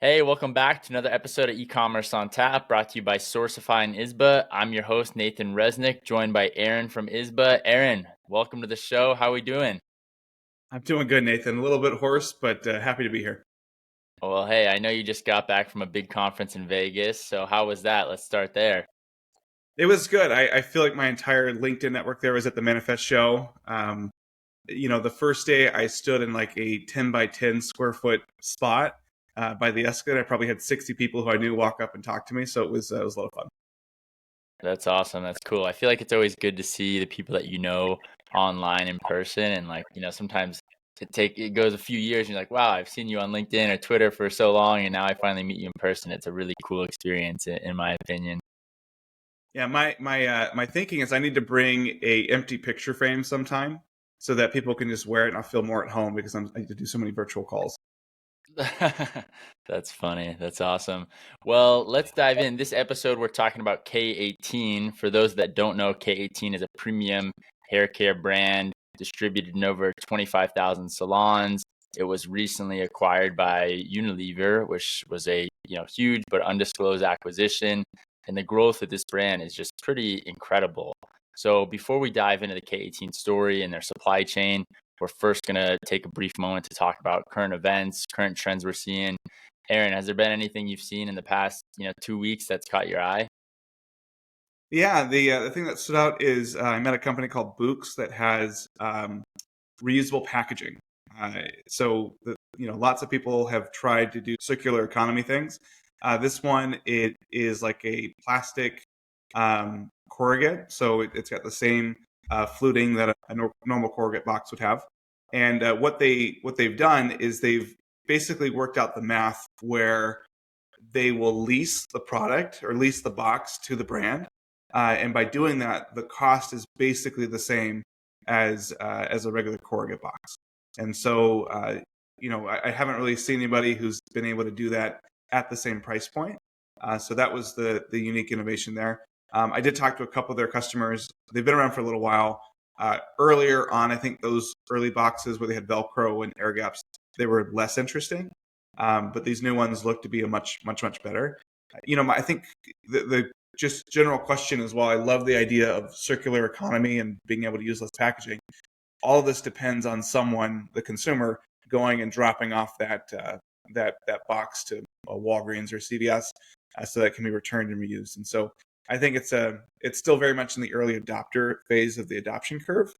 Hey, welcome back to another episode of Ecommerce On Tap, brought to you by Sourcify and ISBA. I'm your host, Nathan Resnick, joined by Aaron from ISBA. Aaron, welcome to the show. How are we doing? I'm doing good, Nathan. A little bit hoarse, but happy to be here. Well, hey, I know you just got back from a big conference in Vegas, so how was that? Let's start there. It was good. I feel like my entire LinkedIn network there was at the Manifest show. The first day I stood in like a 10 by 10 square foot spot by the escalator. I probably had 60 people who I knew walk up and talk to me. So it was a lot of fun. That's awesome. That's cool. I feel like it's always good to see the people that you know online in person, and sometimes it goes a few years and you're like, wow, I've seen you on LinkedIn or Twitter for so long, and now I finally meet you in person. It's a really cool experience in my opinion. Yeah, my thinking is I need to bring a empty picture frame sometime so that people can just wear it and I'll feel more at home because I need to do so many virtual calls. That's funny. That's awesome. Well, let's dive in. This episode, we're talking about K18. For those that don't know, K18 is a premium hair care brand distributed in over 25,000 salons. It was recently acquired by Unilever, which was a huge but undisclosed acquisition. And the growth of this brand is just pretty incredible. So before we dive into the K18 story and their supply chain, we're first going to take a brief moment to talk about current events, current trends we're seeing. Aaron, has there been anything you've seen in the past, 2 weeks that's caught your eye? Yeah, the thing that stood out is I met a company called Books that has reusable packaging. Lots of people have tried to do circular economy things. This one, it is like a plastic corrugate, so it's got the same fluting that a normal corrugate box would have. And what they've done is they've basically worked out the math where they will lease the product or lease the box to the brand, and by doing that, the cost is basically the same as a regular corrugate box. And so, I haven't really seen anybody who's been able to do that at the same price point. So that was the unique innovation there. I did talk to a couple of their customers. They've been around for a little while. Earlier on, I think those early boxes where they had Velcro and air gaps, they were less interesting. But these new ones look to be a much, much, much better. I think the just general question is, while I love the idea of circular economy and being able to use less packaging, all of this depends on someone, the consumer, going and dropping off that box to a Walgreens or CVS, so that it can be returned and reused. And so I think it's still very much in the early adopter phase of the adoption curve,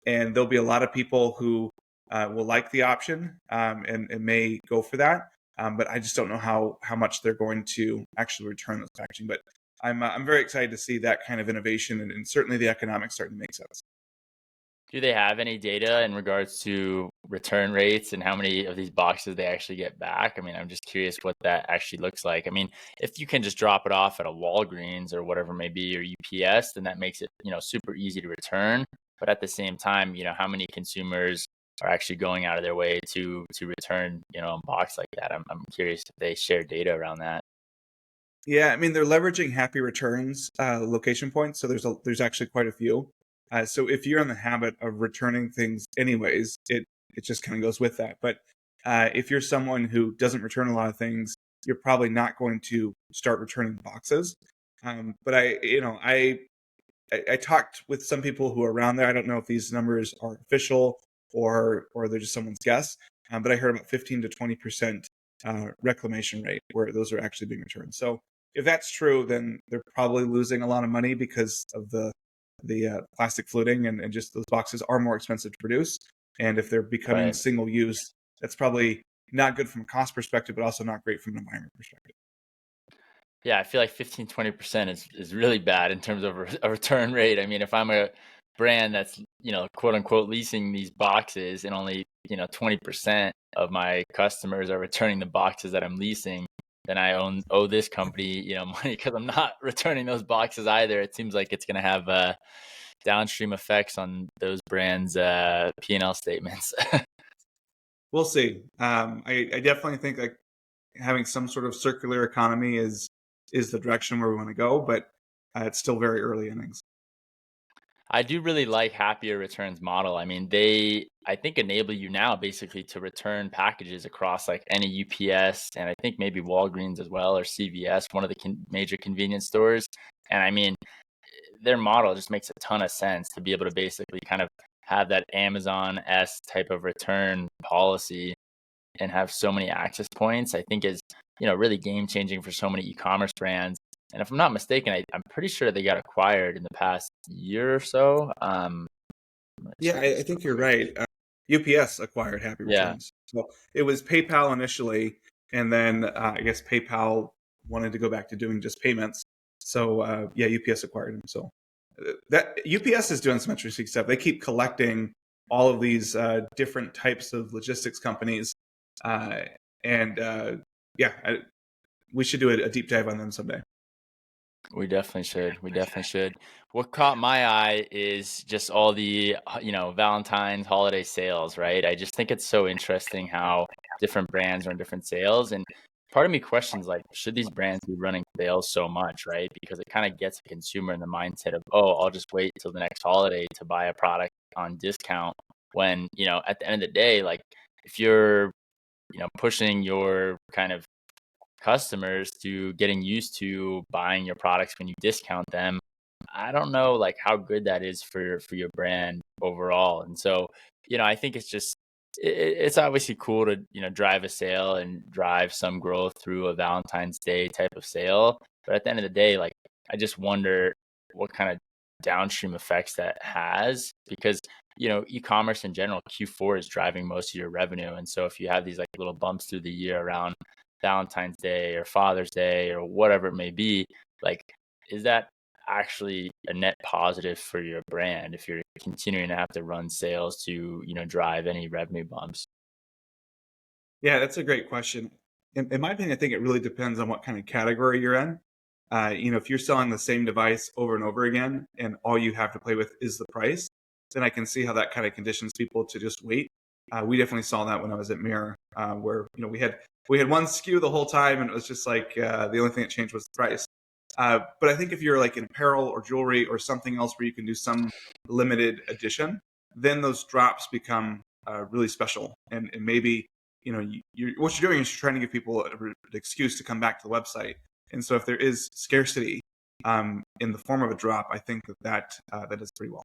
and there'll be a lot of people who will like the option, and may go for that. But I just don't know how much they're going to actually return this packaging. But I'm very excited to see that kind of innovation, and certainly the economics starting to make sense. Do they have any data in regards to return rates and how many of these boxes they actually get back? I mean, I'm just curious what that actually looks like. I mean, if you can just drop it off at a Walgreens or whatever it may be, or UPS, then that makes it, super easy to return. But at the same time, how many consumers are actually going out of their way to return, a box like that? I'm curious if they share data around that. Yeah, I mean they're leveraging happy returns location points, so there's actually quite a few. So if you're in the habit of returning things anyways, it just kind of goes with that. But if you're someone who doesn't return a lot of things, you're probably not going to start returning boxes. But I talked with some people who are around there. I don't know if these numbers are official or they're just someone's guess. But I heard about 15 to 20% reclamation rate where those are actually being returned. So if that's true, then they're probably losing a lot of money because of the plastic fluting, and just those boxes are more expensive to produce. And if they're becoming Right. single use, that's probably not good from a cost perspective, but also not great from an environment perspective. Yeah, I feel like 15-20% is really bad in terms of a return rate. I mean, if I'm a brand that's, quote unquote leasing these boxes and only, 20% of my customers are returning the boxes that I'm leasing, then I owe this company, money because I'm not returning those boxes either. It seems like it's going to have downstream effects on those brands' P&L statements. We'll see. I definitely think like having some sort of circular economy is the direction where we want to go, but it's still very early innings. I do really like happier returns model. I mean, I think enable you now basically to return packages across like any UPS and I think maybe Walgreens as well or CVS, one of the major convenience stores. And I mean, their model just makes a ton of sense to be able to basically kind of have that Amazon-esque type of return policy and have so many access points. I think is, really game changing for so many e-commerce brands. And if I'm not mistaken, I'm pretty sure they got acquired in the past year or so. Let's Yeah, check I this real think you're quick. right. UPS acquired Happy Yeah, Returns. So it was PayPal initially, and then I guess PayPal wanted to go back to doing just payments. So yeah, UPS acquired them. So that UPS is doing some interesting stuff. They keep collecting all of these different types of logistics companies, uh, and yeah, we should do a deep dive on them someday. we definitely should. We definitely should. What caught my eye is just all the, Valentine's holiday sales, right? I just think it's so interesting how different brands are in different sales. And part of me questions like, should these brands be running sales so much, right? Because it kind of gets a consumer in the mindset of, oh, I'll just wait till the next holiday to buy a product on discount. When, at the end of the day, like if you're, pushing your kind of customers to getting used to buying your products when you discount them, I don't know like how good that is for your brand overall. And so, I think it's just it's obviously cool to, drive a sale and drive some growth through a Valentine's Day type of sale. But at the end of the day, like I just wonder what kind of downstream effects that has because e-commerce in general Q4 is driving most of your revenue. And so if you have these like little bumps through the year around Valentine's Day or Father's Day or whatever it may be, like is that actually a net positive for your brand if you're continuing to have to run sales to, drive any revenue bumps? Yeah, that's a great question. In my opinion, I think it really depends on what kind of category you're in. If you're selling the same device over and over again, and all you have to play with is the price, then I can see how that kind of conditions people to just wait. We definitely saw that when I was at Mirror, where we had one SKU the whole time, and it was just like the only thing that changed was the price. But I think if you're like in apparel or jewelry or something else where you can do some limited edition, then those drops become really special, and maybe what you're doing is you're trying to give people an excuse to come back to the website. And so if there is scarcity in the form of a drop, I think that is pretty well.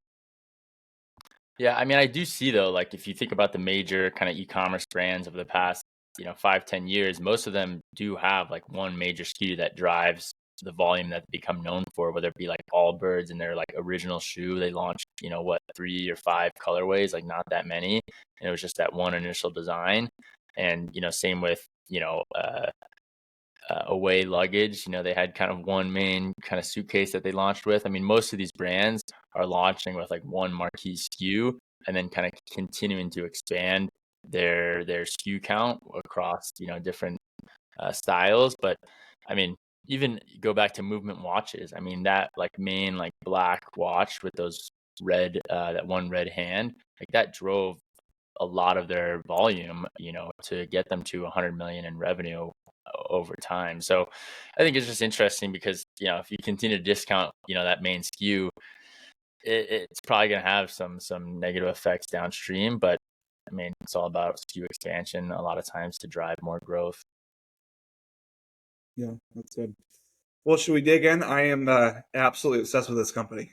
Yeah, I mean, I do see though, like if you think about the major kind of e-commerce brands of the past, 5, 10 years, most of them do have like one major SKU that drives the volume that they become known for, whether it be like Allbirds and their like original shoe. They launched, what, 3 or 5 colorways, like not that many. And it was just that one initial design. And, same with, away luggage. They had kind of one main kind of suitcase that they launched with. I mean, most of these brands are launching with like one marquee SKU and then kind of continuing to expand their SKU count across different styles. But I mean, even go back to movement watches. I mean, that like main like black watch with those red that one red hand, like that drove a lot of their volume, to get them to 100 million in revenue over time. So I think it's just interesting because, if you continue to discount, that main SKU, it's probably going to have some negative effects downstream. But I mean, it's all about SKU expansion a lot of times to drive more growth. Yeah, that's good. Well, should we dig in? I am absolutely obsessed with this company.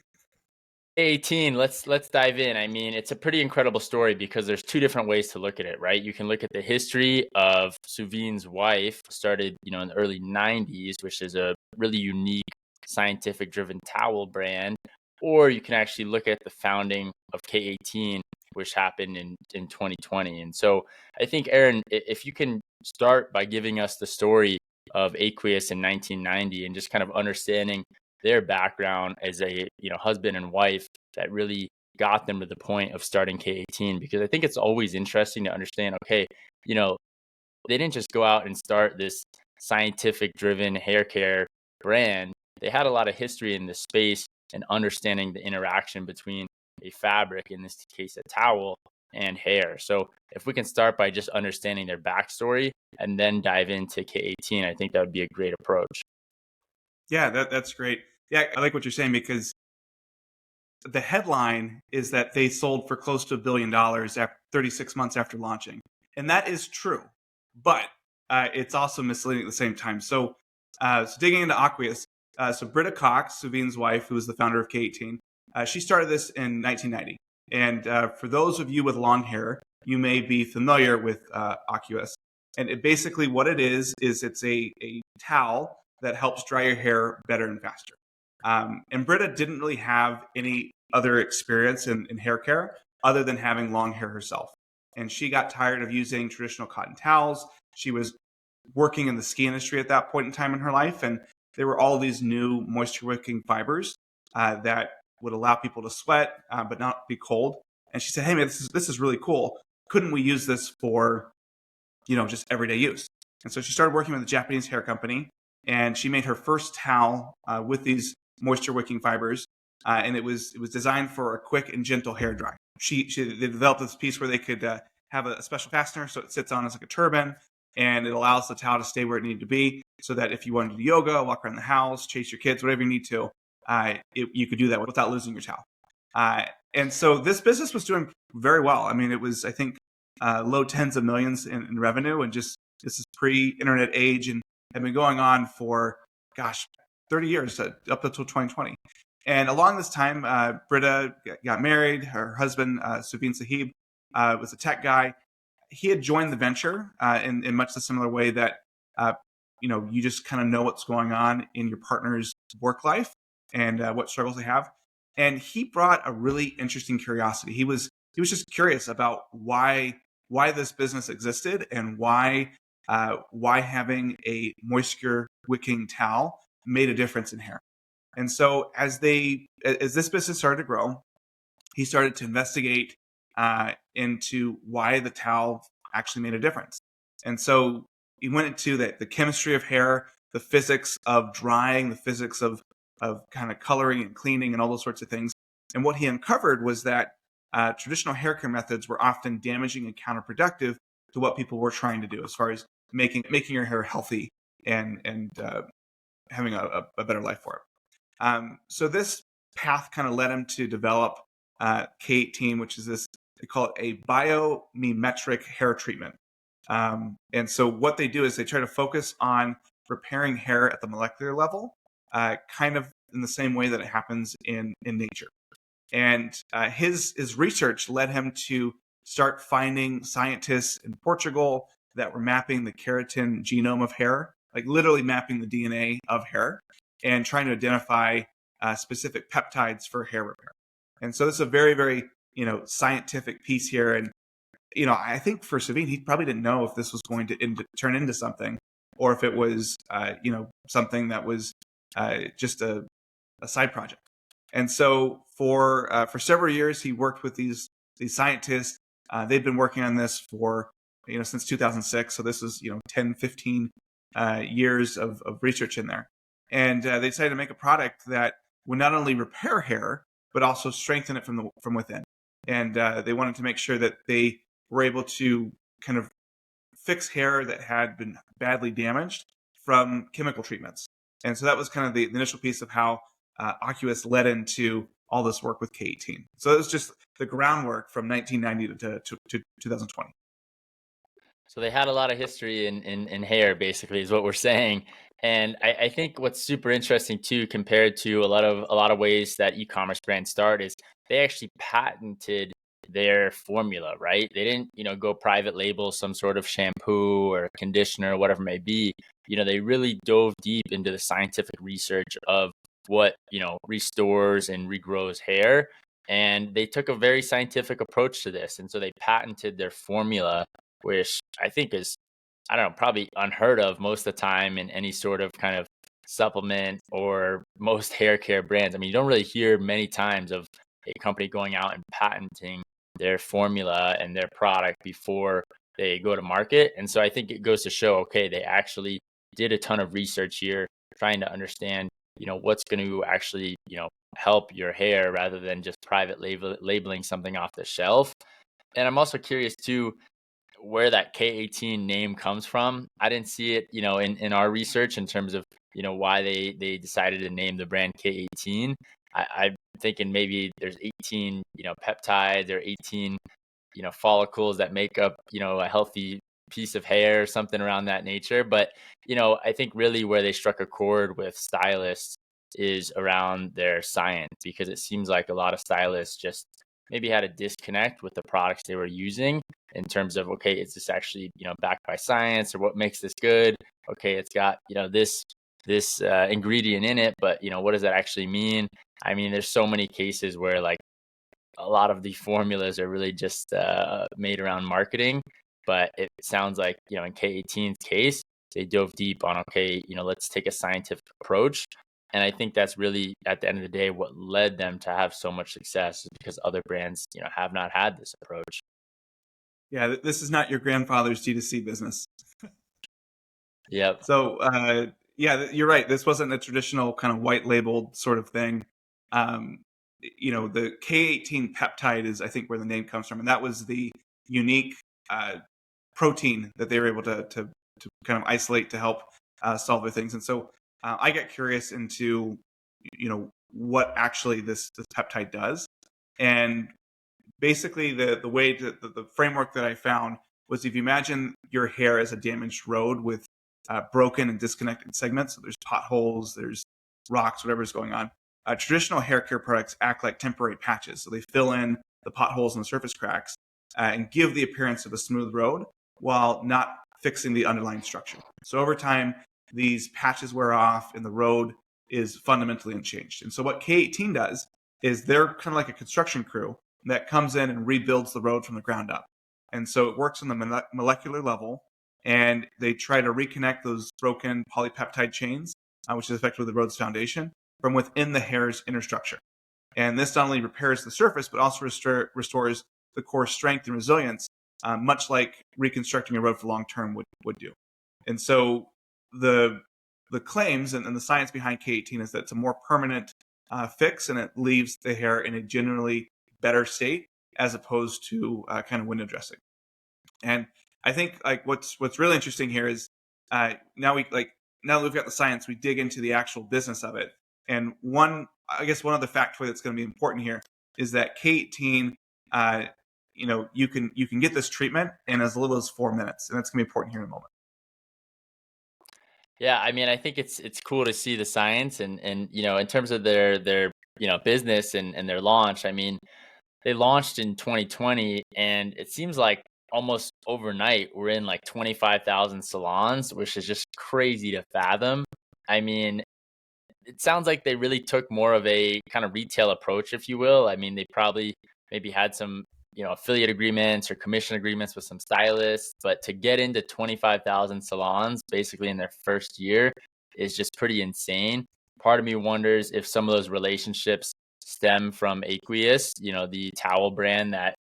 K18, let's dive in. I mean, it's a pretty incredible story because there's two different ways to look at it, right? You can look at the history of Suvin's wife, started, in the early 90s, which is a really unique scientific driven towel brand, or you can actually look at the founding of K18, which happened in 2020. And so I think, Aaron, if you can start by giving us the story of Aqueous in 1990 and just kind of understanding their background as a husband and wife that really got them to the point of starting K18, because I think it's always interesting to understand, okay, they didn't just go out and start this scientific driven hair care brand. They had a lot of history in this space and understanding the interaction between a fabric, in this case a towel, and hair. So if we can start by just understanding their backstory and then dive into K18, I think that would be a great approach. Yeah, that's great. Yeah, I like what you're saying because the headline is that they sold for close to $1 billion after 36 months after launching. And that is true, but it's also misleading at the same time. So digging into Aqueous, so Britta Cox, Suvin's wife, who is the founder of K18, she started this in 1990. And for those of you with long hair, you may be familiar with Aqueous. And basically what it is it's a towel that helps dry your hair better and faster. And Britta didn't really have any other experience in hair care other than having long hair herself. And she got tired of using traditional cotton towels. She was working in the ski industry at that point in time in her life. And there were all these new moisture-wicking fibers that would allow people to sweat, but not be cold. And she said, hey, man, this is really cool. Couldn't we use this for, just everyday use? And so she started working with a Japanese hair company, and she made her first towel with these moisture-wicking fibers. And it was designed for a quick and gentle hair dry. They developed this piece where they could have a special fastener, so it sits on as like a turban, and it allows the towel to stay where it needed to be, so that if you wanted to do yoga, walk around the house, chase your kids, whatever you need to, you could do that without losing your towel. And so this business was doing very well. I mean, it was, I think, low tens of millions in revenue, and just this is pre-internet age, and had been going on for, 30 years, up until 2020. And along this time, Britta got married. Her husband, Subin Sahib, was a tech guy. He had joined the venture in much the similar way that, you just kind of know what's going on in your partner's work life and what struggles they have. And he brought a really interesting curiosity. He was just curious about why this business existed, and why having a moisture wicking towel made a difference in hair. And so as this business started to grow, he started to investigate into why the towel actually made a difference. And so he went into the chemistry of hair, the physics of drying, the physics of kind of coloring and cleaning and all those sorts of things. And what he uncovered was that traditional hair care methods were often damaging and counterproductive to what people were trying to do as far as making your hair healthy and having a better life for it. So this path kind of led him to develop K18, which is this, they call it a biomimetic hair treatment. And so what they do is they try to focus on repairing hair at the molecular level, kind of in the same way that it happens in nature. And his research led him to start finding scientists in Portugal that were mapping the keratin genome of hair, like literally mapping the DNA of hair, and trying to identify specific peptides for hair repair. And so this is a very, very, scientific piece here. And, I think for Savine, he probably didn't know if this was going to turn into something, or if it was, something that was just a side project. And so for several years, he worked with these scientists. They've been working on this for, since 2006. So this is, 10, 15 years of research in there. And they decided to make a product that would not only repair hair, but also strengthen it from within. And they wanted to make sure that they were able to kind of fix hair that had been badly damaged from chemical treatments. And so that was kind of the initial piece of how Aqueous led into all this work with K18. So it was just the groundwork from 1990 to 2020. So they had a lot of history in hair, basically, is what we're saying. And I think what's super interesting too, compared to a lot of ways that e-commerce brands start, is they actually patented their formula, right? They didn't, go private label some sort of shampoo or conditioner or whatever it may be. They really dove deep into the scientific research of what, restores and regrows hair. And they took a very scientific approach to this. And so they patented their formula, which I think is, I don't know, probably unheard of most of the time in any sort of kind of supplement or most hair care brands. I mean, you don't really hear many times of a company going out and patenting their formula and their product before they go to market. And so I think it goes to show, okay, they actually did a ton of research here, trying to understand, what's going to actually, help your hair rather than just private labeling something off the shelf. And I'm also curious too, where that K18 name comes from. I didn't see it, in our research in terms of, why they decided to name the brand K18. I thinking maybe there's 18, peptides or 18, follicles that make up, a healthy piece of hair or something around that nature. But, I think really where they struck a chord with stylists is around their science, because it seems like a lot of stylists just maybe had a disconnect with the products they were using in terms of, okay, is this actually, backed by science, or what makes this good? Okay, it's got, this ingredient in it, but what does that actually mean? I mean, there's so many cases where like a lot of the formulas are really just made around marketing. But it sounds like, in K18's case, they dove deep on, okay, let's take a scientific approach. And I think that's really, at the end of the day, what led them to have so much success, is because other brands, have not had this approach. Yeah, this is not your grandfather's D2C business. Yep. So, yeah, you're right. This wasn't a traditional kind of white labeled sort of thing. Um, the K18 peptide is, I think, where the name comes from. And that was the unique protein that they were able to kind of isolate to help solve their things. And so I got curious into, what actually this peptide does. And basically the way the framework that I found was, if you imagine your hair as a damaged road with broken and disconnected segments. So there's potholes, there's rocks, whatever's going on. Traditional hair care products act like temporary patches. So they fill in the potholes and the surface cracks and give the appearance of a smooth road while not fixing the underlying structure. So over time, these patches wear off and the road is fundamentally unchanged. And so what K18 does is they're kind of like a construction crew that comes in and rebuilds the road from the ground up. And so it works on the molecular level, and they try to reconnect those broken polypeptide chains, which is effectively the road's foundation, from within the hair's inner structure. And this not only repairs the surface, but also restores the core strength and resilience, much like reconstructing a road for long term would do. And so the claims and the science behind K18 is that it's a more permanent fix, and it leaves the hair in a generally better state as opposed to kind of window dressing. And I think like what's really interesting here is now that we've got the science, we dig into the actual business of it. And one other factoid that's going to be important here is that K18, you can get this treatment in as little as 4 minutes, and that's going to be important here in a moment. Yeah, I mean, I think it's cool to see the science, and in terms of their business and their launch. I mean, they launched in 2020, and it seems like almost overnight we're in like 25,000 salons, which is just crazy to fathom. I mean, it sounds like they really took more of a kind of retail approach, if you will. I mean, they probably maybe had some, affiliate agreements or commission agreements with some stylists, but to get into 25,000 salons basically in their first year is just pretty insane. Part of me wonders if some of those relationships stem from Aqueous, the towel brand that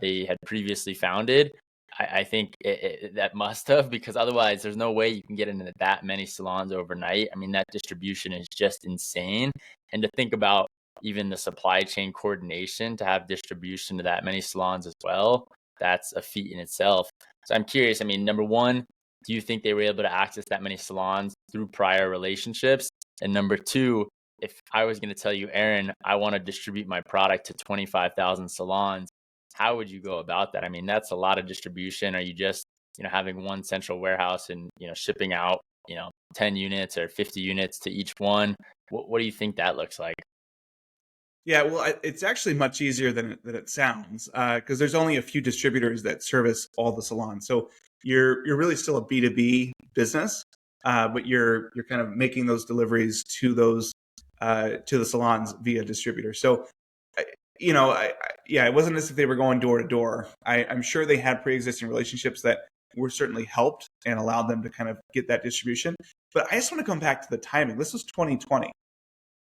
they had previously founded. I think that must have, because otherwise there's no way you can get into that many salons overnight. I mean, that distribution is just insane. And to think about even the supply chain coordination to have distribution to that many salons as well, that's a feat in itself. So I'm curious, I mean, number one, do you think they were able to access that many salons through prior relationships? And number two, if I was going to tell you, Aaron, I want to distribute my product to 25,000 salons, how would you go about that? I mean, that's a lot of distribution. Are you just, having one central warehouse and, shipping out, 10 units or 50 units to each one? What do you think that looks like? Yeah, well, it's actually much easier than it sounds, because there's only a few distributors that service all the salons. So you're really still a B2B business, but you're kind of making those deliveries to the salons via distributor. So it wasn't as if they were going door to door. I'm sure they had pre-existing relationships that were certainly helped and allowed them to kind of get that distribution. But I just want to come back to the timing. This was 2020.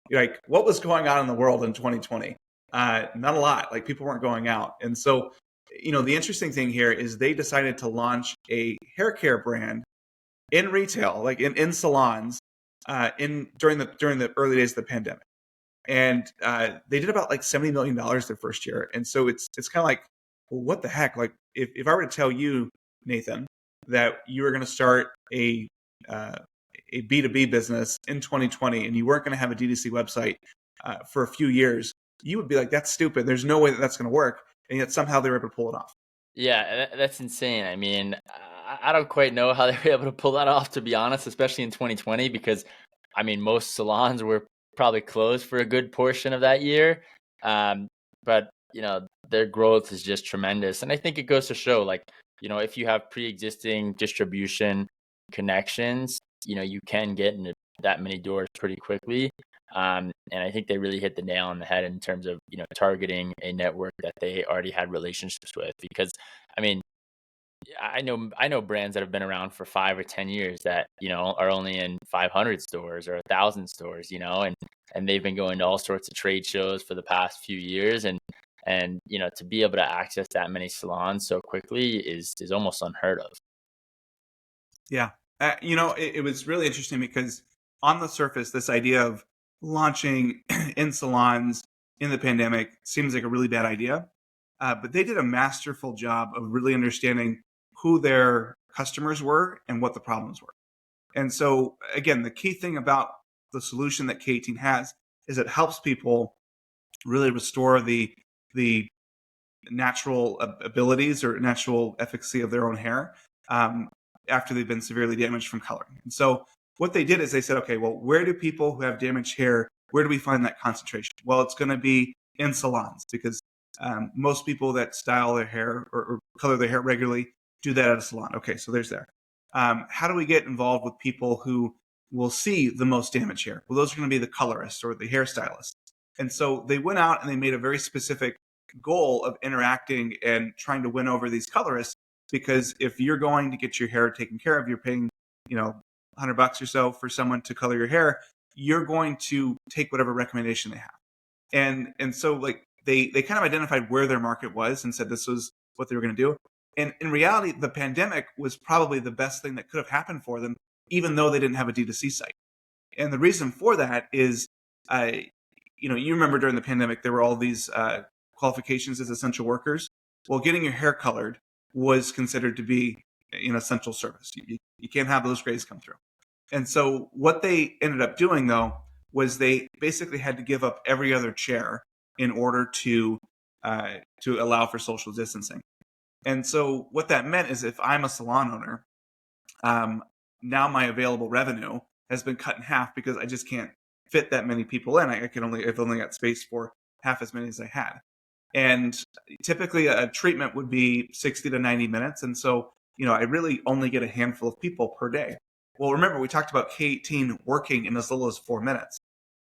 Like, what was going on in the world in 2020? Not a lot. Like, people weren't going out. And so, the interesting thing here is they decided to launch a hair care brand in retail, like in salons, during the early days of the pandemic. And they did about like $70 million their first year. And so it's kind of like, well, what the heck? Like, if I were to tell you, Nathan, that you were going to start a B2B business in 2020 and you weren't going to have a D2C website, for a few years, you would be like, that's stupid. There's no way that that's going to work. And yet somehow they were able to pull it off. Yeah, that's insane. I mean, I don't quite know how they were able to pull that off, to be honest, especially in 2020, because I mean, most salons were probably closed for a good portion of that year. Um, but their growth is just tremendous, and I think it goes to show, like, if you have pre-existing distribution connections, you can get into that many doors pretty quickly. And I think they really hit the nail on the head in terms of, targeting a network that they already had relationships with. Because, I mean, I know brands that have been around for 5 or 10 years that, are only in 500 stores or 1,000 stores, and they've been going to all sorts of trade shows for the past few years. And, to be able to access that many salons so quickly is almost unheard of. Yeah. It was really interesting because on the surface, this idea of launching in salons in the pandemic seems like a really bad idea. But they did a masterful job of really understanding who their customers were and what the problems were. And so, again, the key thing about the solution that K18 has is it helps people really restore the natural abilities or natural efficacy of their own hair um, after they've been severely damaged from coloring. And so what they did is they said, okay, well, where do people who have damaged hair, where do we find that concentration? Well, it's going to be in salons because most people that style their hair or color their hair regularly do that at a salon. Okay, so there's there. How do we get involved with people who will see the most damaged hair? Well, those are going to be the colorists or the hairstylists. And so they went out and they made a very specific goal of interacting and trying to win over these colorists, because if you're going to get your hair taken care of, you're paying, $100 or so for someone to color your hair, you're going to take whatever recommendation they have. And so like they kind of identified where their market was and said this was what they were going to do. And in reality, the pandemic was probably the best thing that could have happened for them, even though they didn't have a D2C site. And the reason for that is, you remember during the pandemic, there were all these qualifications as essential workers. Well, getting your hair colored was considered to be an essential service. You can't have those grays come through. And so what they ended up doing, though, was they basically had to give up every other chair in order to allow for social distancing. And so what that meant is if I'm a salon owner, now my available revenue has been cut in half because I just can't fit that many people in. I've only got space for half as many as I had. And typically a treatment would be 60 to 90 minutes. And so, I really only get a handful of people per day. Well, remember, we talked about K18 working in as little as 4 minutes.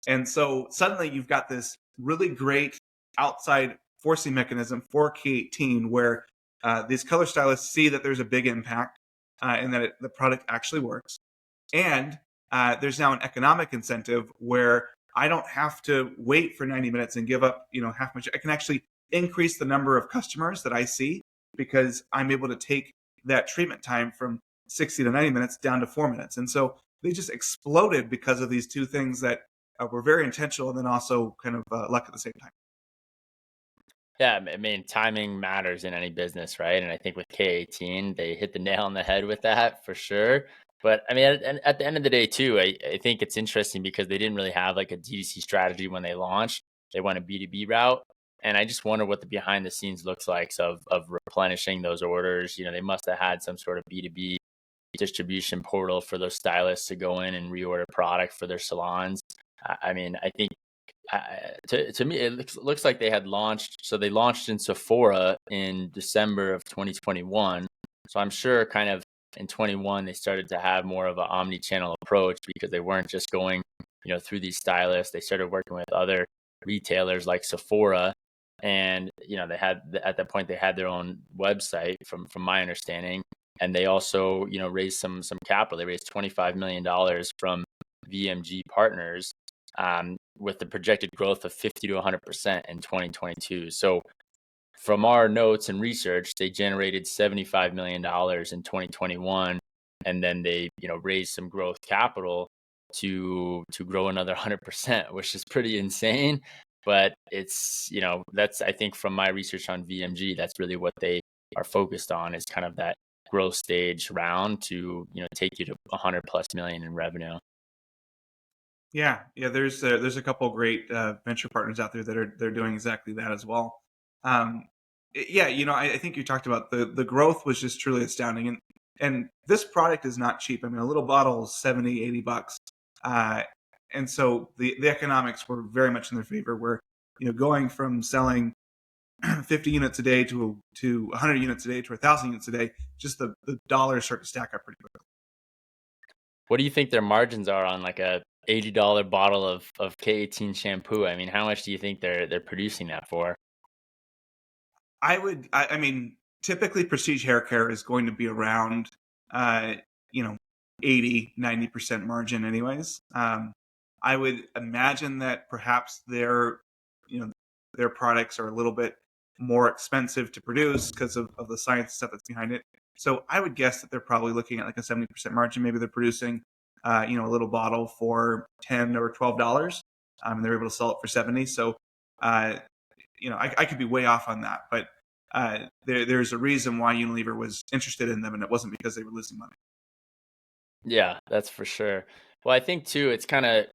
And so suddenly you've got this really great outside forcing mechanism for K18 where these color stylists see that there's a big impact and that the product actually works. And there's now an economic incentive where I don't have to wait for 90 minutes and give up, half my. I can actually increase the number of customers that I see because I'm able to take that treatment time from 60 to 90 minutes down to 4 minutes. And so they just exploded because of these two things that were very intentional and then also kind of luck at the same time. Yeah, I mean, timing matters in any business, right? And I think with K18, they hit the nail on the head with that for sure. But I mean, at the end of the day, too, I think it's interesting because they didn't really have like a DTC strategy when they launched. They went a B2B route. And I just wonder what the behind the scenes looks like of replenishing those orders. They must have had some sort of B2B distribution portal for those stylists to go in and reorder product for their salons. I mean, I think to me, it looks like they had launched. So they launched in Sephora in December of 2021. So I'm sure kind of in 21, they started to have more of an omni-channel approach because they weren't just going, through these stylists. They started working with other retailers like Sephora. And, they had, at that point, they had their own website from my understanding. And they also, raised some capital. They raised $25 million from VMG partners, with the projected growth of 50 to 100% in 2022. So from our notes and research, they generated $75 million in 2021, and then they, raised some growth capital to grow another 100%, which is pretty insane. But it's, that's, I think from my research on VMG, that's really what they are focused on, is kind of that growth stage round to, take you to 100+ million in revenue. Yeah. There's a couple great venture partners out there that are they're doing exactly that as well. Um, yeah, I think you talked about the growth was just truly astounding, and this product is not cheap. I mean, a little bottle is 70, $80, uh, and so the economics were very much in their favor. Where going from selling 50 units a day to 100 units a day to 1,000 units a day, just the dollars start to stack up pretty quickly. What do you think their margins are on like a $80 bottle of K18 shampoo? I mean, how much do you think they're producing that for? I mean, typically prestige hair care is going to be around, uh, you know, 80-90% margin anyways. I would imagine that perhaps you know, their products are a little bit more expensive to produce because of the science stuff that's behind it. So I would guess that they're probably looking at like a 70% margin. Maybe they're producing, a little bottle for $10 or $12, and they're able to sell it for 70. So, uh, I could be way off on that, but there's a reason why Unilever was interested in them, and it wasn't because they were losing money. Yeah, that's for sure. Well, I think too, it's kind of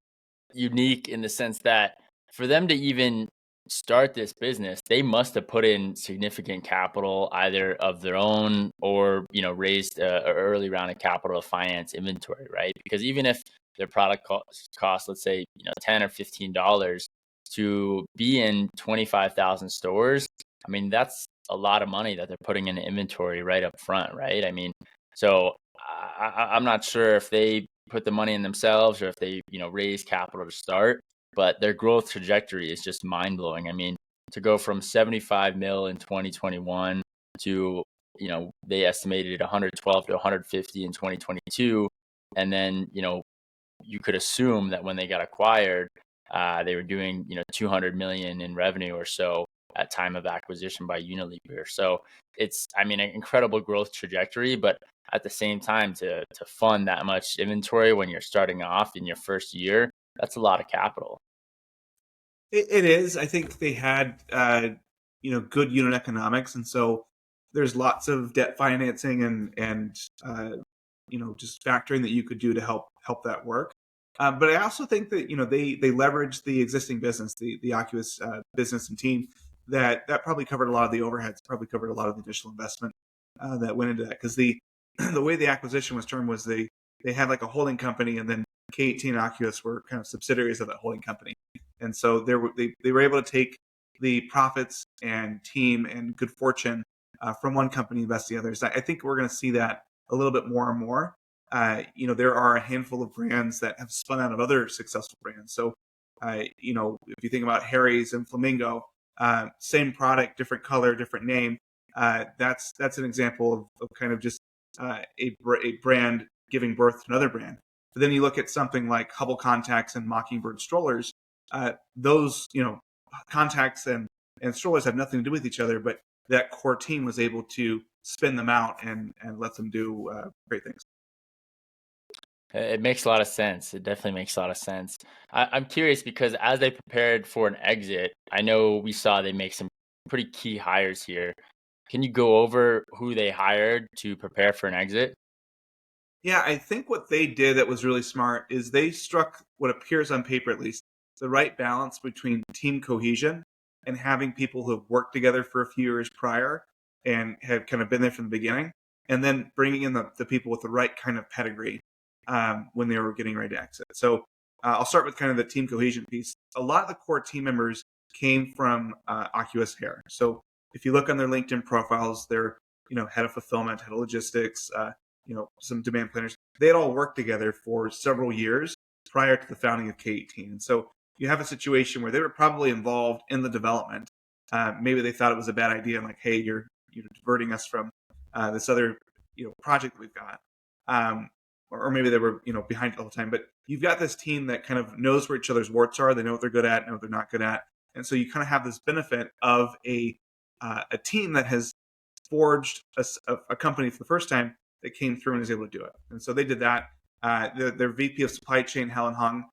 unique in the sense that for them to even start this business, they must have put in significant capital either of their own or, raised a early round of capital to finance inventory, right? Because even if their product cost, let's say, $10 or $15 to be in 25,000 stores, I mean, that's a lot of money that they're putting in inventory right up front, right? I mean, so I'm not sure if they put the money in themselves or if they, raise capital to start, but their growth trajectory is just mind blowing. I mean, to go from 75 mil in 2021 to, they estimated 112 to 150 in 2022. And then, you could assume that when they got acquired, they were doing 200 million in revenue or so at time of acquisition by Unilever. So it's, I mean, an incredible growth trajectory, but at the same time, to fund that much inventory when you're starting off in your first year, that's a lot of capital. It is. I think they had good unit economics, and so there's lots of debt financing and just factoring that you could do to help that work. But I also think that they leveraged the existing business, the Oculus business and team that probably covered a lot of the overheads, probably covered a lot of the additional investment that went into that because the the way the acquisition was termed was they had like a holding company, and then K18 and Oculus were kind of subsidiaries of that holding company, and so they were able to take the profits and team and good fortune from one company invest the others. I think we're going to see that a little bit more and more. There are a handful of brands that have spun out of other successful brands. So, if you think about Harry's and Flamingo, same product, different color, different name. That's an example of kind of just a brand giving birth to another brand. But then you look at something like Hubble Contacts and Mockingbird Strollers. Those contacts and strollers have nothing to do with each other, but that core team was able to spin them out and let them do great things. It makes a lot of sense. It definitely makes a lot of sense. I'm curious because as they prepared for an exit, I know we saw they make some pretty key hires here. Can you go over who they hired to prepare for an exit? Yeah, I think what they did that was really smart is they struck what appears on paper at least the right balance between team cohesion and having people who have worked together for a few years prior and have kind of been there from the beginning, and then bringing in the people with the right kind of pedigree when they were getting ready to exit. So I'll start with kind of the team cohesion piece. A lot of the core team members came from Oculus Hair. So if you look on their LinkedIn profiles, they're head of fulfillment, head of logistics, some demand planners. They had all worked together for several years prior to the founding of K18. And so you have a situation where they were probably involved in the development. Maybe they thought it was a bad idea and like, hey, you're diverting us from this other project that we've got. Or maybe they were behind it all the time. But you've got this team that kind of knows where each other's warts are. They know what they're good at, know what they're not good at, and so you kind of have this benefit of a team that has forged a company for the first time that came through and was able to do it. And so they did that. Their VP of supply chain, Helen Hung,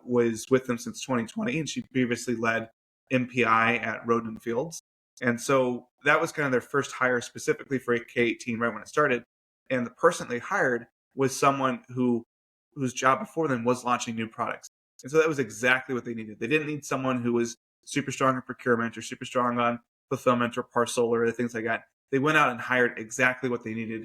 was with them since 2020, and she previously led MPI at Roden Fields. And so that was kind of their first hire specifically for K18 right when it started. And the person they hired was someone whose job before them was launching new products. And so that was exactly what they needed. They didn't need someone who was super strong on procurement or super strong on fulfillment or parcel or things like that. They went out and hired exactly what they needed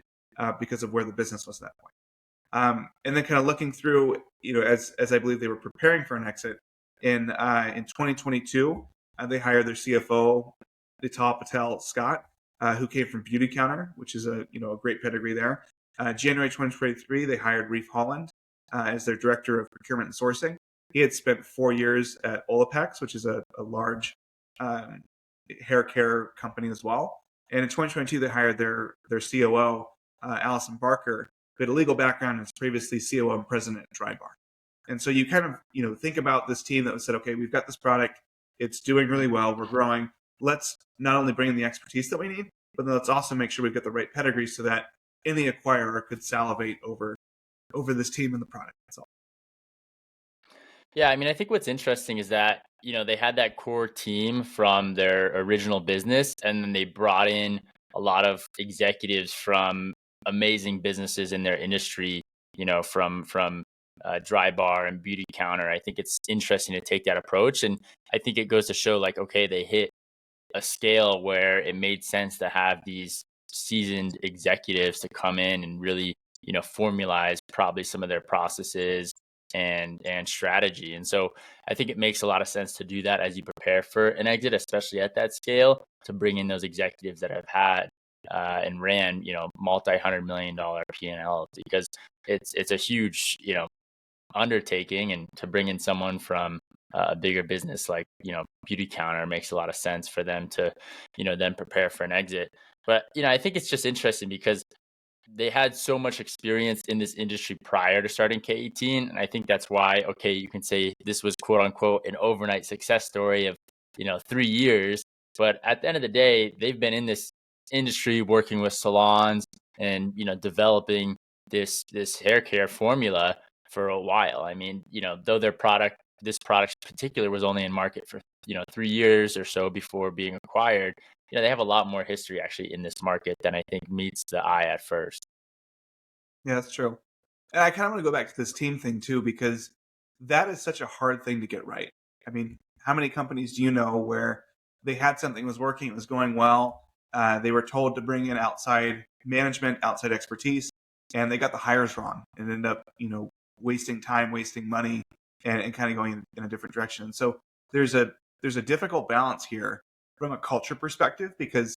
because of where the business was at that point. And then kind of looking through, as I believe they were preparing for an exit in 2022, they hired their CFO, Vital Patel Scott, who came from Beauty Counter, which is a great pedigree there. January 2023, they hired Reef Holland as their director of procurement and sourcing. He had spent 4 years at Olapex, which is a large hair care company as well. And in 2022, they hired their COO, Allison Barker, who had a legal background and was previously COO and president at Drybar. And so you kind of think about this team that said, okay, we've got this product, it's doing really well, we're growing. Let's not only bring in the expertise that we need, but then let's also make sure we've got the right pedigree so that any acquirer could salivate over this team and the product itself. Yeah, I mean, I think what's interesting is that, they had that core team from their original business, and then they brought in a lot of executives from amazing businesses in their industry, from Drybar and Beauty Counter. I think it's interesting to take that approach. And I think it goes to show, like, okay, they hit a scale where it made sense to have these seasoned executives to come in and really, formalize probably some of their processes and strategy. And so I think it makes a lot of sense to do that as you prepare for an exit, especially at that scale, to bring in those executives that have had and ran, multi-$100 million P&L, because it's a huge, undertaking, and to bring in someone from a bigger business like Beauty Counter makes a lot of sense for them to then prepare for an exit. But I think it's just interesting because they had so much experience in this industry prior to starting K18, and I think that's why, okay, you can say this was quote unquote an overnight success story of 3 years. But at the end of the day, they've been in this industry working with salons and developing this hair care formula for a while. I mean, though this product in particular was only in market for 3 years or so before being acquired, they have a lot more history actually in this market than I think meets the eye at first. Yeah, that's true. And I kind of want to go back to this team thing too, because that is such a hard thing to get right. I mean, how many companies do you know where they had something was working, it was going well, they were told to bring in outside management, outside expertise, and they got the hires wrong and ended up, wasting time, wasting money, and kind of going in a different direction. So there's a difficult balance here from a culture perspective, because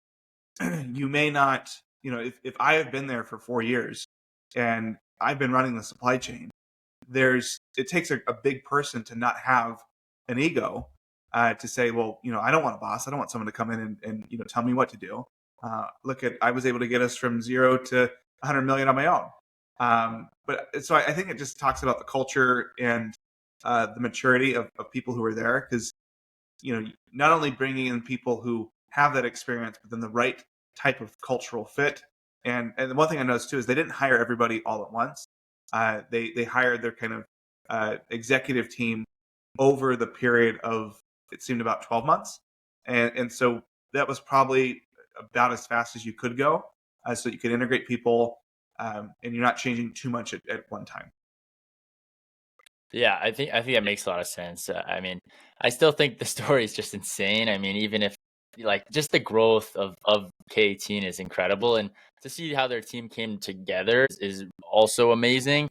you may not, if I have been there for 4 years and I've been running the supply chain, it takes a big person to not have an ego, to say, well, I don't want a boss. I don't want someone to come in and tell me what to do. I was able to get us from 0 to 100 million on my own. But so I think it just talks about the culture and the maturity of people who are there, because not only bringing in people who have that experience, but then the right type of cultural fit. And the one thing I noticed too is they didn't hire everybody all at once. They hired their kind of executive team over the period of, it seemed, about 12 months. And so that was probably about as fast as you could go, so that you could integrate people, and you're not changing too much at one time. Yeah, I think that makes a lot of sense. I mean, I still think the story is just insane. I mean, even if, like, just the growth of K18 is incredible, and to see how their team came together is also amazing.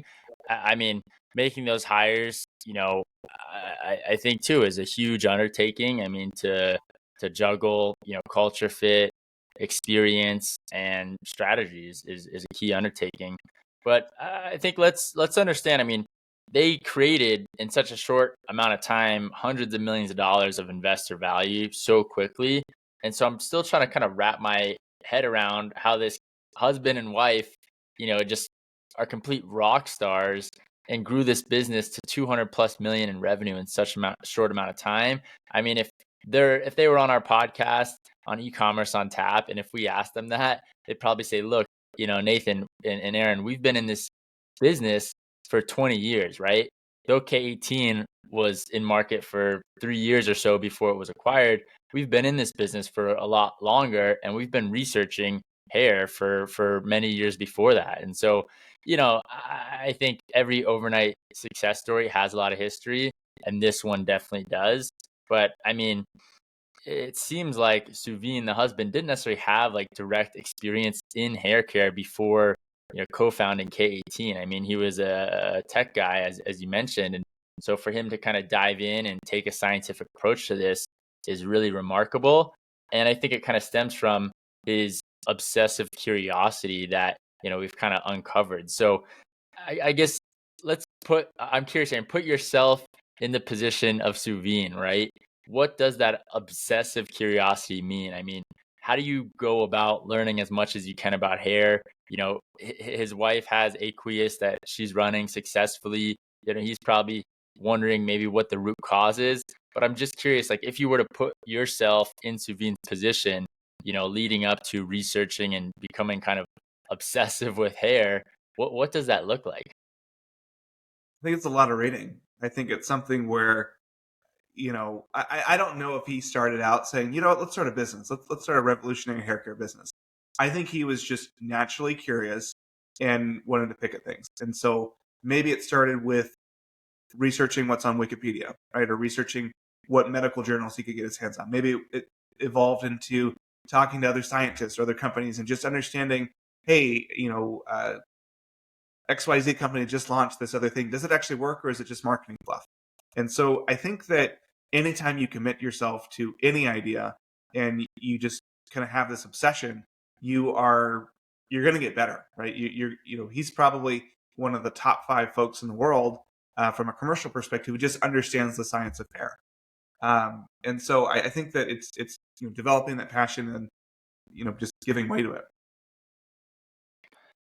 I mean, making those hires, I think too is a huge undertaking. I mean, to juggle, culture fit, experience, and strategies is a key undertaking. But I think let's understand. I mean, they created in such a short amount of time hundreds of millions of dollars of investor value so quickly. And so I'm still trying to kind of wrap my head around how this husband and wife, just are complete rock stars and grew this business to 200 plus million in revenue in such a short amount of time. I mean, if they were on our podcast on e-commerce on tap, and if we asked them that, they'd probably say, look, Nathan and Aaron, we've been in this business for 20 years, right? Though K18 was in market for 3 years or so before it was acquired, we've been in this business for a lot longer, and we've been researching hair for many years before that. And so, I think every overnight success story has a lot of history, and this one definitely does. But I mean, it seems like Suveen, the husband, didn't necessarily have like direct experience in hair care before, co-founding K18. I mean, he was a tech guy, as you mentioned, and so for him to kind of dive in and take a scientific approach to this is really remarkable. And I think it kind of stems from his obsessive curiosity that we've kind of uncovered. So I guess I'm curious, and put yourself in the position of Suveen, right? What does that obsessive curiosity mean? I mean, how do you go about learning as much as you can about hair? His wife has aqueous that she's running successfully. He's probably wondering maybe what the root cause is. But I'm just curious, like if you were to put yourself in Suveen's position, leading up to researching and becoming kind of obsessive with hair, what does that look like? I think it's a lot of reading. I think it's something where, I don't know if he started out saying, let's start a business. Let's start a revolutionary hair care business. I think he was just naturally curious and wanted to pick at things. And so maybe it started with researching what's on Wikipedia, right? Or researching what medical journals he could get his hands on. Maybe it evolved into talking to other scientists or other companies and just understanding, hey, XYZ company just launched this other thing. Does it actually work or is it just marketing fluff? And so I think that anytime you commit yourself to any idea and you just kind of have this obsession, you're going to get better, right? He's probably one of the top 5 folks in the world from a commercial perspective who just understands the science of hair. And so I think that it's developing that passion and just giving way to it.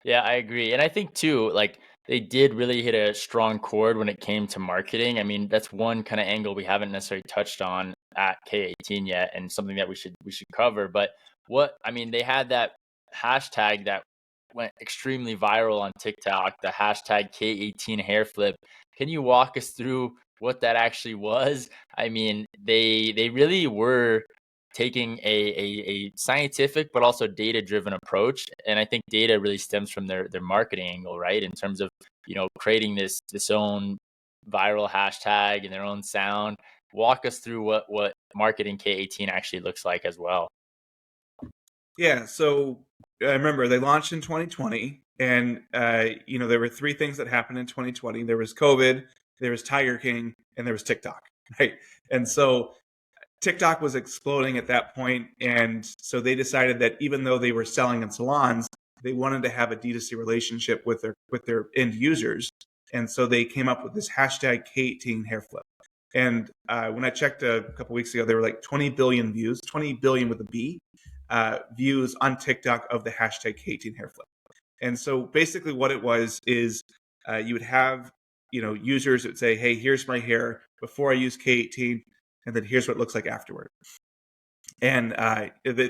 Yeah, I agree. And I think too, like they did really hit a strong chord when it came to marketing. I mean, that's one kind of angle we haven't necessarily touched on at K18 yet, and something that we should cover. But they had that hashtag that went extremely viral on TikTok, the hashtag K18 hair flip. Can you walk us through what that actually was? I mean, they really were taking a scientific but also data driven approach, and I think data really stems from their marketing angle, right, in terms of creating this own viral hashtag and their own sound. Walk us through what marketing K18 actually looks like as well. Yeah, so I remember they launched in 2020, and there were 3 things that happened in 2020. There was COVID, there was Tiger King, and there was TikTok, right? And so TikTok was exploding at that point, and so they decided that even though they were selling in salons, they wanted to have a D2C relationship with their end users, and so they came up with this hashtag K18 hair flip. And when I checked a couple weeks ago, there were like 20 billion views, 20 billion with a B, views on TikTok of the hashtag K18 hair flip. And so basically what it was is you would have users that would say, hey, here's my hair before I use K18, and then here's what it looks like afterward. And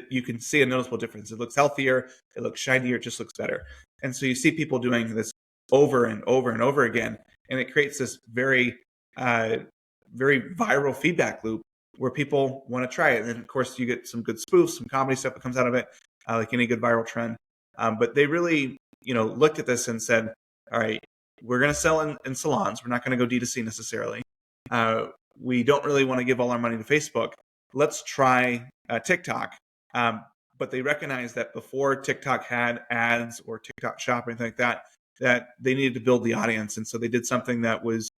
you can see a noticeable difference. It looks healthier, it looks shinier, it just looks better. And so you see people doing this over and over and over again, and it creates this very, very viral feedback loop where people want to try it. And then, of course, you get some good spoofs, some comedy stuff that comes out of it, like any good viral trend. But they really, looked at this and said, all right, we're going to sell in salons. We're not going to go D2C necessarily. We don't really want to give all our money to Facebook. Let's try TikTok. But they recognized that before TikTok had ads or TikTok Shop or anything like that, that they needed to build the audience. And so they did something that was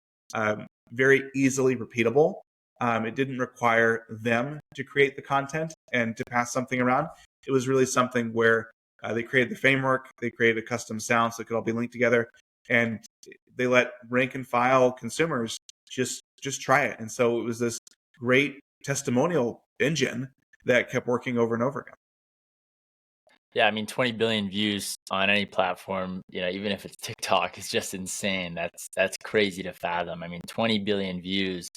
very easily repeatable. It didn't require them to create the content and to pass something around. It was really something where they created the framework, they created a custom sound so it could all be linked together, and they let rank and file consumers just try it. And so it was this great testimonial engine that kept working over and over again. Yeah, I mean, 20 billion views on any platform, even if it's TikTok, is just insane. That's crazy to fathom. I mean, 20 billion views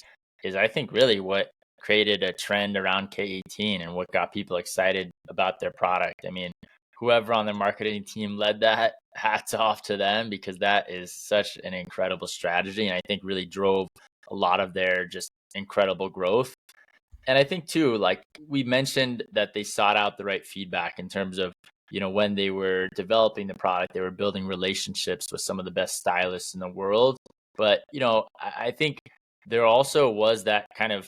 is, I think, really what created a trend around K18 and what got people excited about their product. I mean, whoever on the marketing team led that, hats off to them, because that is such an incredible strategy, and I think really drove a lot of their just incredible growth. And I think too, like we mentioned, that they sought out the right feedback in terms of, when they were developing the product, they were building relationships with some of the best stylists in the world. But, I think there also was that kind of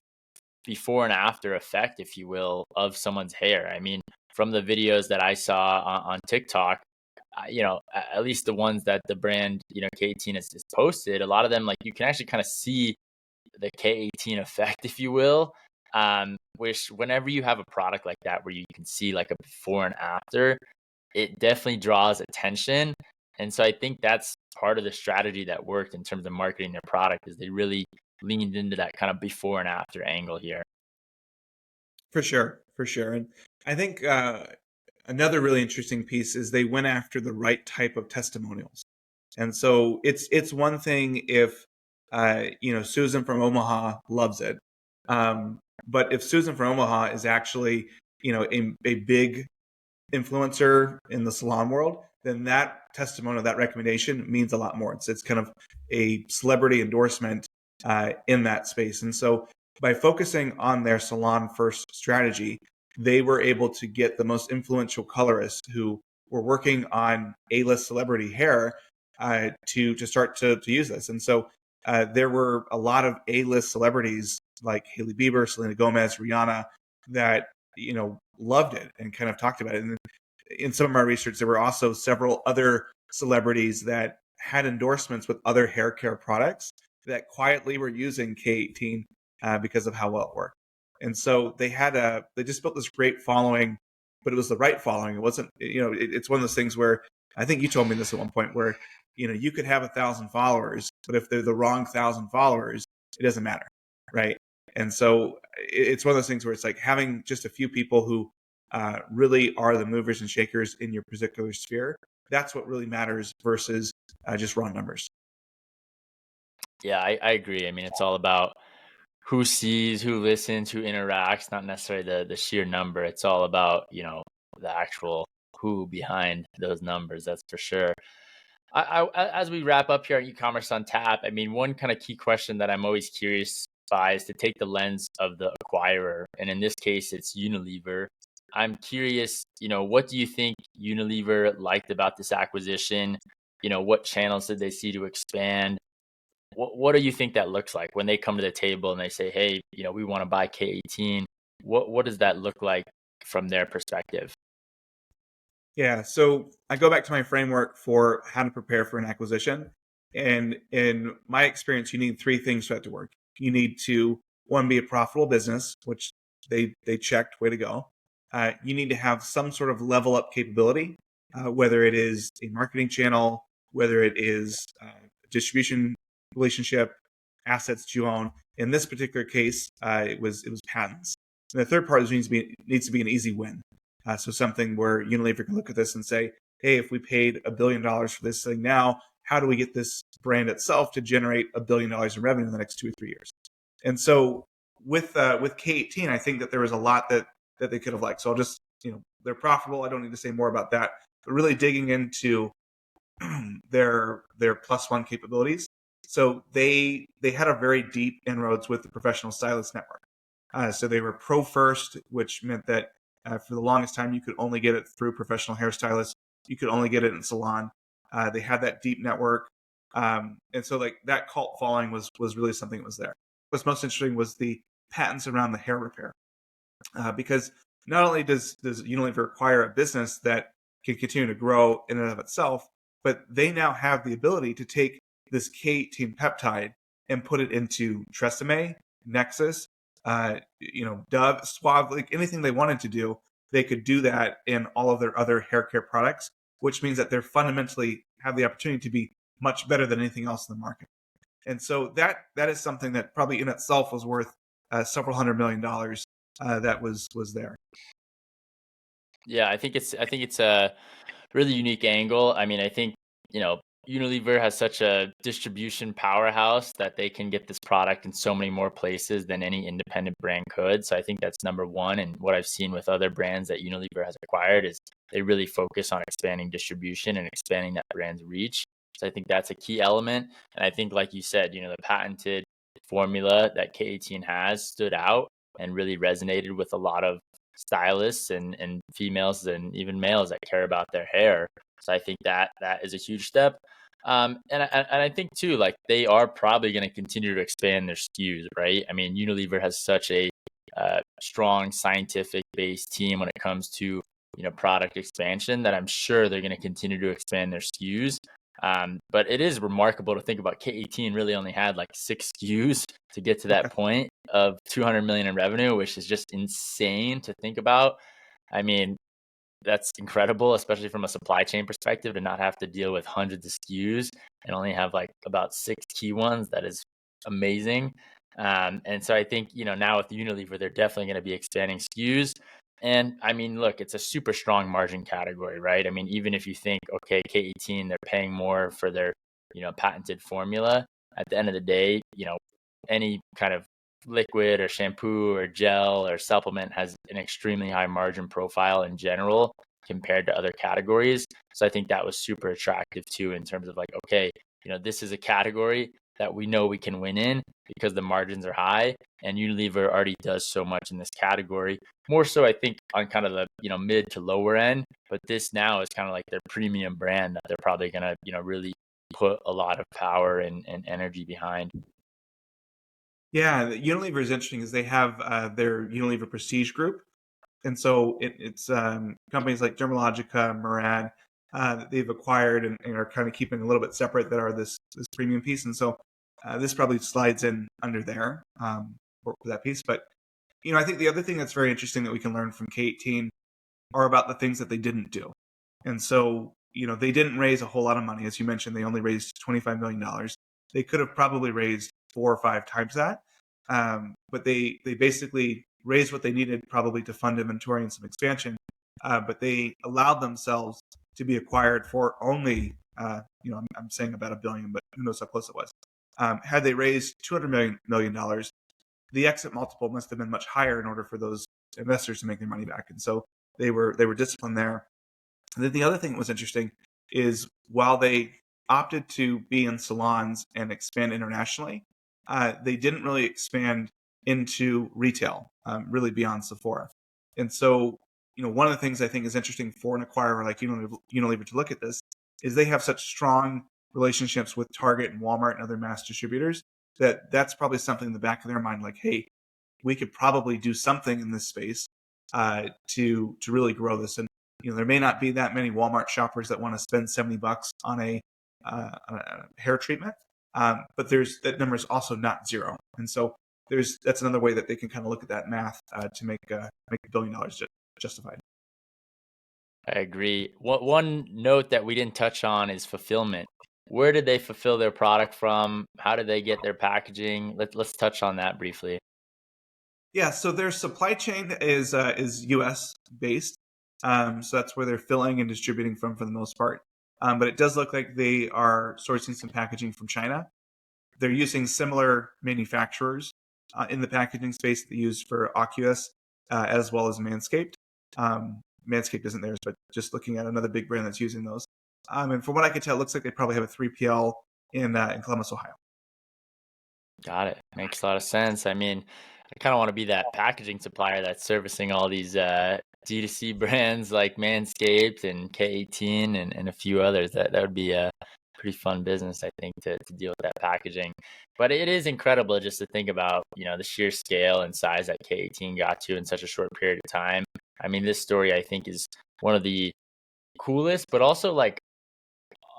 before and after effect, if you will, of someone's hair. I mean, from the videos that I saw on TikTok, at least the ones that the brand, K18 has posted, a lot of them, like you can actually kind of see the K18 effect, if you will. Which whenever you have a product like that where you can see like a before and after, it definitely draws attention. And so I think that's part of the strategy that worked in terms of marketing their product, is they really leaned into that kind of before and after angle here. For sure, for sure. And I think another really interesting piece is they went after the right type of testimonials. And so it's one thing if Susan from Omaha loves it, but if Susan from Omaha is actually a big influencer in the salon world, then that testimonial, that recommendation means a lot more. It's kind of a celebrity endorsement in that space. And so by focusing on their salon first strategy, they were able to get the most influential colorists who were working on A-list celebrity hair to start to use this. And so there were a lot of A-list celebrities like Hailey Bieber, Selena Gomez, Rihanna that loved it and kind of talked about it. And in some of my research, there were also several other celebrities that had endorsements with other hair care products that quietly were using K18 because of how well it worked. And so they just built this great following, but it was the right following. It wasn't, it's one of those things where I think you told me this at one point where, you could have 1,000 followers, but if they're the wrong 1,000 followers, it doesn't matter. Right. And so it's one of those things where it's like having just a few people who really are the movers and shakers in your particular sphere. That's what really matters versus just raw numbers. Yeah, I agree. I mean, it's all about who sees, who listens, who interacts, not necessarily the sheer number. It's all about, the actual who behind those numbers. That's for sure. As we wrap up here on e-commerce on tap, I mean, one kind of key question that I'm always curious by is to take the lens of the acquirer. And in this case, it's Unilever. I'm curious, what do you think Unilever liked about this acquisition? What channels did they see to expand? What do you think that looks like when they come to the table and they say, hey, we want to buy K18? What does that look like from their perspective? Yeah. So I go back to my framework for how to prepare for an acquisition. And in my experience, you need three things for that to work. You need to, one, be a profitable business, which they checked, way to go. You need to have some sort of level up capability, whether it is a marketing channel, whether it is distribution relationship, assets that you own. In this particular case, it was patents. And the third part is needs to be an easy win. So something where Unilever can look at this and say, hey, if we paid $1 billion for this thing now, how do we get this brand itself to generate $1 billion in revenue in the next 2 or 3 years? And so with K18, I think that there was a lot that they could have liked. So I'll just, they're profitable. I don't need to say more about that. But really digging into their +1 capabilities. So they had a very deep inroads with the professional stylist network. So they were pro first, which meant that for the longest time, you could only get it through professional hairstylists. You could only get it in salon. They had that deep network. And so like that cult following was really something that was there. What's most interesting was the patents around the hair repair. Because not only does Unilever acquire a business that can continue to grow in and of itself, but they now have the ability to take this K18 peptide and put it into Tresemme, Nexus, Dove, Suave, like anything they wanted to do, they could do that in all of their other hair care products, which means that they're fundamentally have the opportunity to be much better than anything else in the market. And so that is something that probably in itself was worth several $100 million that was there. Yeah, I think it's a really unique angle. I mean, I think, Unilever has such a distribution powerhouse that they can get this product in so many more places than any independent brand could. So I think that's number one. And what I've seen with other brands that Unilever has acquired is they really focus on expanding distribution and expanding that brand's reach. So I think that's a key element. And I think, like you said, the patented formula that K18 has stood out and really resonated with a lot of stylists and females and even males that care about their hair. So I think that is a huge step. And I think too, like they are probably going to continue to expand their SKUs, right? I mean, Unilever has such a strong scientific based team when it comes to product expansion that I'm sure they're going to continue to expand their SKUs. But it is remarkable to think about K18 really only had like 6 SKUs to get to that point of 200 million in revenue, which is just insane to think about. I mean, that's incredible, especially from a supply chain perspective, to not have to deal with hundreds of SKUs and only have like about 6 key ones. That is amazing. And so I think, now with Unilever, they're definitely going to be expanding SKUs. And I mean, look, it's a super strong margin category, right? I mean, even if you think, okay, K18, they're paying more for their, patented formula, at the end of the day, any kind of liquid or shampoo or gel or supplement has an extremely high margin profile in general compared to other categories. So I think that was super attractive too, in terms of like, okay, this is a category that we know we can win in because the margins are high, and Unilever already does so much in this category. More so, I think, on kind of the mid to lower end, but this now is kind of like their premium brand that they're probably gonna really put a lot of power and energy behind. Yeah, Unilever is interesting is they have their Unilever Prestige Group, and so it's companies like Dermalogica, Murad that they've acquired and are kind of keeping a little bit separate that are this premium piece, and so this probably slides in under there for that piece. But I think the other thing that's very interesting that we can learn from K18 are about the things that they didn't do, and so they didn't raise a whole lot of money, as you mentioned. They only raised $25 million. They could have probably raised 4 or 5 times that, but they basically raised what they needed probably to fund inventory and some expansion, but they allowed themselves to be acquired for only, I'm saying about $1 billion, but who knows how close it was. Had they raised $200 million, the exit multiple must have been much higher in order for those investors to make their money back. And so they were disciplined there. And then the other thing that was interesting is while they opted to be in salons and expand internationally, they didn't really expand into retail, really beyond Sephora. And so, one of the things I think is interesting for an acquirer like Unilever to look at this is they have such strong relationships with Target and Walmart and other mass distributors that that's probably something in the back of their mind, like, hey, we could probably do something in this space to really grow this. And there may not be that many Walmart shoppers that want to spend $70 on a hair treatment, but that number is also not zero. And so that's another way that they can kind of look at that math to make $1 billion justified. I agree. One note that we didn't touch on is fulfillment. Where did they fulfill their product from? How did they get their packaging? Let's touch on that briefly. Yeah, so their supply chain is U.S. based, so that's where they're filling and distributing from for the most part. But it does look like they are sourcing some packaging from China. They're using similar manufacturers in the packaging space that they use for Oculus, as well as Manscaped. Manscaped isn't theirs, but just looking at another big brand that's using those. And from what I can tell, it looks like they probably have a 3PL in Columbus, Ohio. Got it. Makes a lot of sense. I mean, I kind of want to be that packaging supplier that's servicing all these D2C brands like Manscaped and K18 and a few others. That would be a pretty fun business, I think, to deal with that packaging. But it is incredible just to think about, the sheer scale and size that K18 got to in such a short period of time. I mean, this story, I think, is one of the coolest, but also like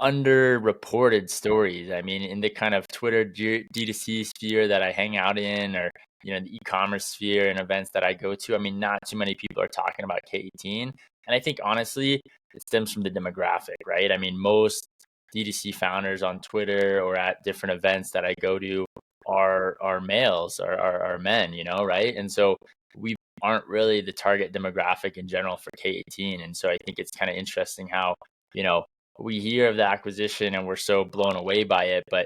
underreported stories. I mean, in the kind of Twitter D2C sphere that I hang out in, or the e-commerce sphere and events that I go to, I mean, not too many people are talking about K18. And I think honestly, it stems from the demographic, right? I mean, most D2C founders on Twitter or at different events that I go to are males, are men, right? And so we aren't really the target demographic in general for K18. And so I think it's kind of interesting how, we hear of the acquisition and we're so blown away by it. But,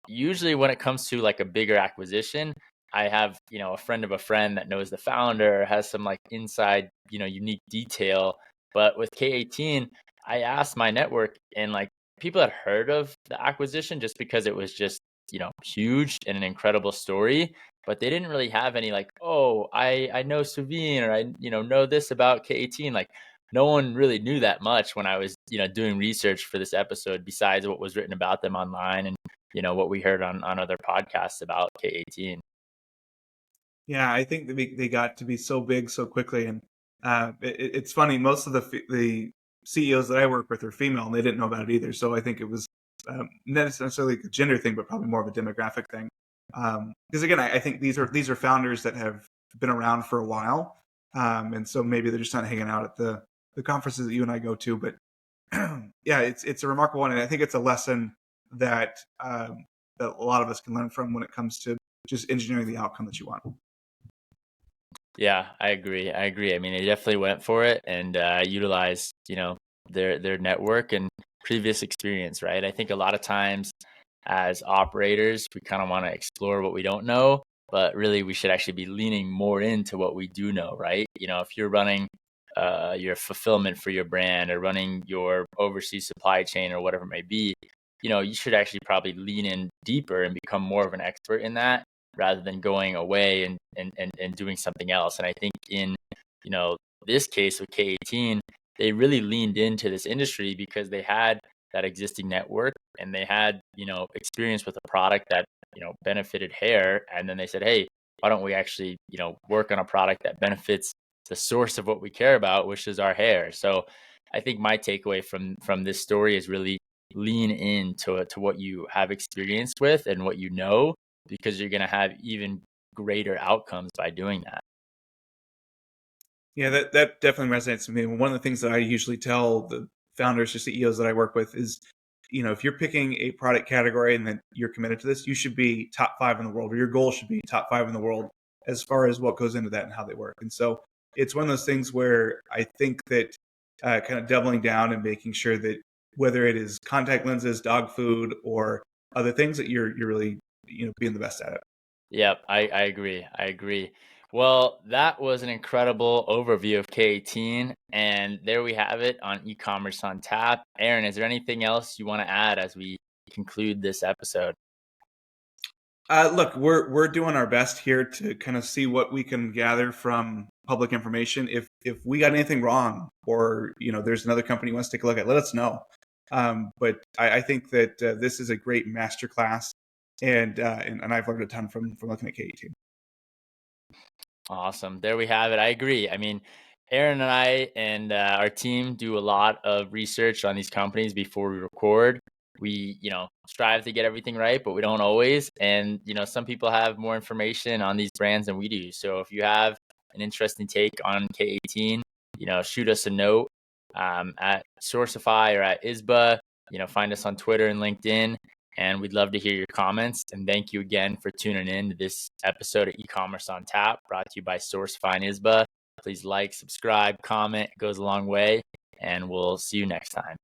usually when it comes to like a bigger acquisition, I have, a friend of a friend that knows the founder, has some like inside, unique detail. But with K18, I asked my network, and like people had heard of the acquisition just because it was just, huge and an incredible story. But they didn't really have any like, oh, I know Suveen, or I, know this about K18. Like, no one really knew that much when I was, doing research for this episode besides what was written about them online and, what we heard on other podcasts about K18. Yeah, I think they got to be so big so quickly, and it's funny. Most of the CEOs that I work with are female, and they didn't know about it either. So I think it was not necessarily a gender thing, but probably more of a demographic thing. Because again, I think these are founders that have been around for a while, and so maybe they're just not hanging out at the conferences that you and I go to. But yeah, it's a remarkable one, and I think it's a lesson that that a lot of us can learn from when it comes to just engineering the outcome that you want. Yeah, I agree. I mean, they definitely went for it and utilized, their network and previous experience, right? I think a lot of times as operators, we kind of want to explore what we don't know, but really we should actually be leaning more into what we do know, right? If you're running your fulfillment for your brand or running your overseas supply chain or whatever it may be, you should actually probably lean in deeper and become more of an expert in that rather than going away and doing something else. And I think in, this case with K18, they really leaned into this industry because they had that existing network and they had, experience with a product that, benefited hair. And then they said, hey, why don't we actually, work on a product that benefits the source of what we care about, which is our hair. So I think my takeaway from this story is really lean into to what you have experience with and what you know, because you're going to have even greater outcomes by doing that. Yeah, that definitely resonates with me. One of the things that I usually tell the founders or CEOs that I work with is, if you're picking a product category and then you're committed to this, you should be top 5 in the world, or your goal should be top 5 in the world as far as what goes into that and how they work. And so it's one of those things where I think that kind of doubling down and making sure that whether it is contact lenses, dog food, or other things, that you're really being the best at it. Yep, I agree. I agree. Well, that was an incredible overview of K18. And there we have it on e-commerce on tap. Aaron, is there anything else you want to add as we conclude this episode? Look, we're doing our best here to kind of see what we can gather from public information. If we got anything wrong, or there's another company who wants to take a look at, let us know. But I think that this is a great masterclass, and I've learned a ton from looking at K18. Awesome. There we have it. I agree. I mean, Aaron and I and our team do a lot of research on these companies before we record. We, strive to get everything right, but we don't always. And, some people have more information on these brands than we do. So if you have an interesting take on K18, shoot us a note at Sourcify or at ISBA. Find us on Twitter and LinkedIn. And we'd love to hear your comments. And thank you again for tuning in to this episode of E-commerce on Tap, brought to you by Sourcify and ISBA. Please like, subscribe, comment. It goes a long way. And we'll see you next time.